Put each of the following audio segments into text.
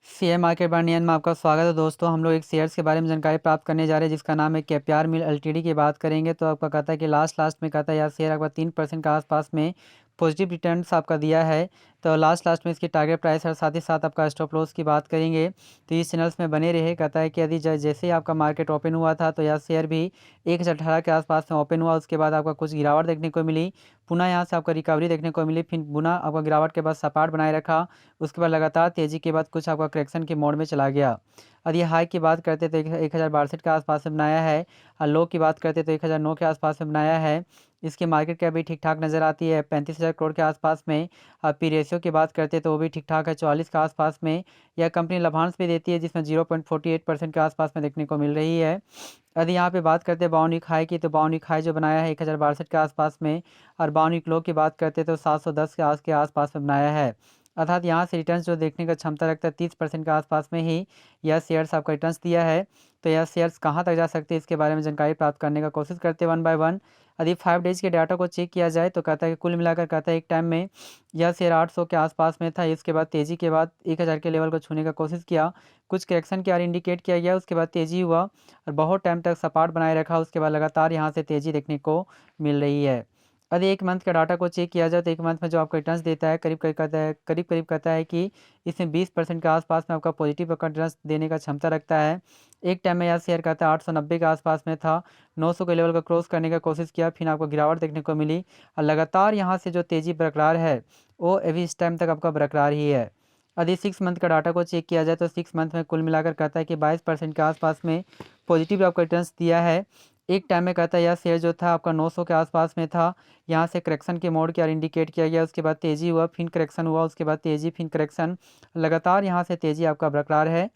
Share market bye नियन में आपका स्वागत है दोस्तों। हम लोग एक शेयर्स के बारे में जानकारी प्राप्त करने जा रहे हैं जिसका नाम है केपीआर मिल एलटीडी की बात करेंगे तो आपका कहता है कि लास्ट में कहता है यार शेयर आपका 3% के आसपास में पॉजिटिव रिटर्न्स आपका दिया है। तो लास्ट में इसकी टारगेट प्राइस और साथ ही साथ आपका स्टॉप लॉस की बात करेंगे तो इस चैनल्स में बने रहे। कहता है कि यदि जैसे ही आपका मार्केट ओपन हुआ था तो यह शेयर भी 1018 के आसपास में ओपन हुआ। उसके बाद आपका कुछ गिरावट देखने को मिली, पुनः यहाँ से आपका रिकवरी देखने को मिली, फिर पुनः आपका गिरावट के बाद सपाट बनाए रखा। उसके बाद लगातार तेज़ी के बाद कुछ आपका करेक्शन के मोड में चला गया। यदि हाई की बात करते तो 1062 के आसपास में बनाया है और लो की बात करते तो 1009 के आसपास में बनाया है। इसकी मार्केट कैप भी ठीक ठाक नज़र आती है 35,000 करोड़ के आसपास में। अब पी रेशियो की बात करते तो वो भी ठीक ठाक है 44 के आसपास में। यह कंपनी लाभांश भी देती है जिसमें 0.48% के आसपास में देखने को मिल रही है। यदि यहाँ पे बात करते हैं बाउन वीक हाई की तो बाउन वीक हाई जो बनाया है 1062 के आसपास में, और बाउन वीक लो की बात करते तो 710 के आसपास में बनाया है। अर्थात यहाँ से रिटर्न्स जो देखने का क्षमता रखता है 30% के आसपास में ही यह शेयर्स आपका रिटर्न्स दिया है। तो यह शेयर्स कहाँ तक जा सकते हैं इसके बारे में जानकारी प्राप्त करने का कोशिश करते हैं वन बाय वन। यदि 5 डेज के डाटा को चेक किया जाए तो कहता है कि कुल मिलाकर कहता है एक टाइम में यह शेयर 800 के आसपास में था। इसके बाद तेज़ी के बाद 1000 के लेवल को छूने का कोशिश किया, कुछ करेक्शन के आर इंडिकेट किया गया, उसके बाद तेज़ी हुआ और बहुत टाइम तक सपाट बनाए रखा। उसके बाद लगातार यहाँ से तेज़ी देखने को मिल रही है। यदि एक मंथ का डाटा को चेक किया जाए तो एक मंथ में जो आपका रिटर्न्स देता है करीब करीब कहता है कि इसमें 20% के आसपास में आपका पॉजिटिव रिटर्न्स देने का क्षमता रखता है। एक टाइम में यह शेयर कहता है 890 के आसपास में था, 900 के लेवल को क्रॉस करने का कोशिश किया, फिर आपको गिरावट देखने को मिली और लगातार यहाँ से जो तेज़ी बरकरार है वो अभी इस टाइम तक आपका बरकरार ही है। यदि 6 मंथ का डाटा को चेक किया जाए तो 6 मंथ में कुल मिलाकर कहता है कि 22% के आसपास में पॉजिटिव आपका रिटर्न्स दिया है। एक टाइम में कहता है यह शेयर जो था आपका 900 के आसपास में था, यहाँ से करेक्शन के मोड के इंडिकेट किया गया, उसके बाद तेज़ी हुआ, फिर करेक्शन हुआ, उसके बाद तेज़ी, फिर करेक्शन, लगातार यहाँ से तेज़ी आपका बरकरार है।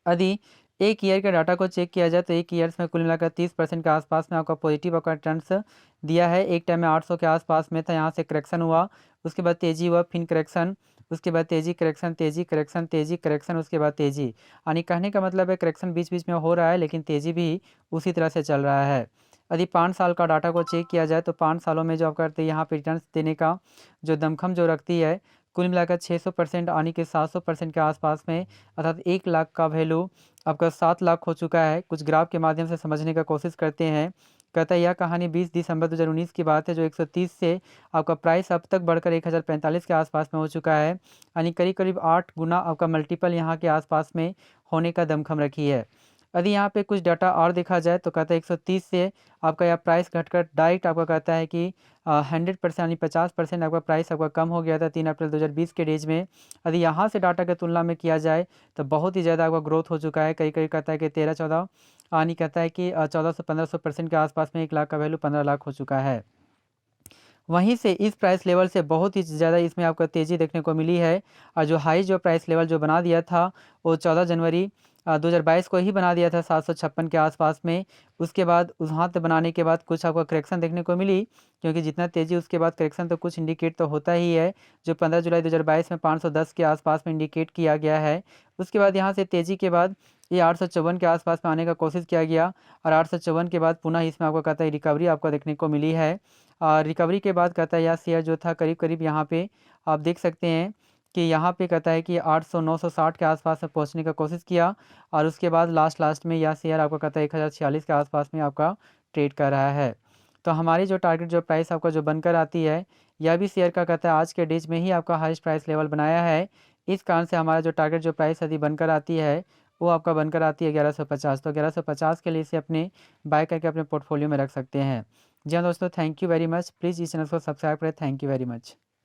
यदि एक ईयर के डाटा को चेक किया जाए तो एक ईयर्स में कुल मिलाकर 30% के आसपास में आपका पॉजिटिव आपका रिटर्न्स दिया है। एक टाइम में 800 के आसपास में था, यहाँ से करेक्शन हुआ, उसके बाद तेज़ी हुआ, फिर करेक्शन, उसके बाद तेज़ी, करेक्शन, तेज़ी, करेक्शन, तेज़ी, करेक्शन, उसके बाद तेज़ी। यानी कहने का मतलब है करेक्शन बीच बीच में हो रहा है लेकिन तेज़ी भी उसी तरह से चल रहा है। यदि 5 साल का डाटा को चेक किया जाए तो 5 सालों में जो आप करते हैं यहाँ पे रिटर्न्स देने का जो दमखम जो रखती है कुल मिलाकर 600% आने के 700% के आसपास में, अर्थात 1 लाख का वैल्यू आपका 7 लाख हो चुका है। कुछ ग्राफ के माध्यम से समझने का कोशिश करते हैं। कहता है यह कहानी 20 दिसंबर 2019 की बात है जो 130 से आपका प्राइस अब तक बढ़कर 1045 के आसपास में हो चुका है। यानी करीब करीब 8 गुना आपका मल्टीपल यहाँ के आसपास में होने का दमखम रखी है। यदि यहाँ पे कुछ डाटा और देखा जाए तो कहता है 130 से आपका यह प्राइस घटकर डायरेक्ट आपका कहता है कि 100% यानी 50% आपका प्राइस आपका कम हो गया था 3 अप्रैल 2020 के डेज में। यदि यहाँ से डाटा की तुलना में किया जाए तो बहुत ही ज़्यादा आपका ग्रोथ हो चुका है। कई कई कहता है कि 13-14 यानी कहता है कि 1400-1500% के आसपास में 1 लाख का वैल्यू 15 लाख हो चुका है। वहीं से इस प्राइस लेवल से बहुत ही ज़्यादा इसमें आपको तेज़ी देखने को मिली है और जो हाई जो प्राइस लेवल जो बना दिया था वो 14 जनवरी 2022 को ही बना दिया था 756 के आसपास में। उसके बाद वहाँ से बनाने के बाद कुछ आपको करेक्शन देखने को मिली, क्योंकि जितना तेज़ी उसके बाद करेक्शन तो कुछ इंडिकेट तो होता ही है। जो 15 जुलाई 2022 में 510 के आसपास में इंडिकेट किया गया है। उसके बाद यहाँ से तेज़ी के बाद ये 854 के आसपास में आने का कोशिश किया गया और 854 के बाद पुनः इसमें आपको कहता है रिकवरी आपको देखने को मिली है। और रिकवरी के बाद कहता है यह शेयर जो था करीब करीब यहाँ पे आप देख सकते हैं कि यहाँ पे कहता है कि 800-960 के आसपास में पहुँचने का कोशिश किया और उसके बाद लास्ट में यह शेयर आपको कहता है 1046 के आसपास में आपका ट्रेड कर रहा है। तो हमारी जो टारगेट जो प्राइस आपका जो बनकर आती है यह भी शेयर का कहता है आज के डेज में ही आपका हाईएस्ट प्राइस लेवल बनाया है। इस कारण से हमारा जो टारगेट जो प्राइस यदि बनकर आती है वो आपका बनकर आती है 1150। तो 1150 के लिए इसे अपने बाय करके अपने पोर्टफोलियो में रख सकते हैं। जी हाँ दोस्तों, thank you very much. Please इस चैनल को सब्सक्राइब करें। Thank you very much.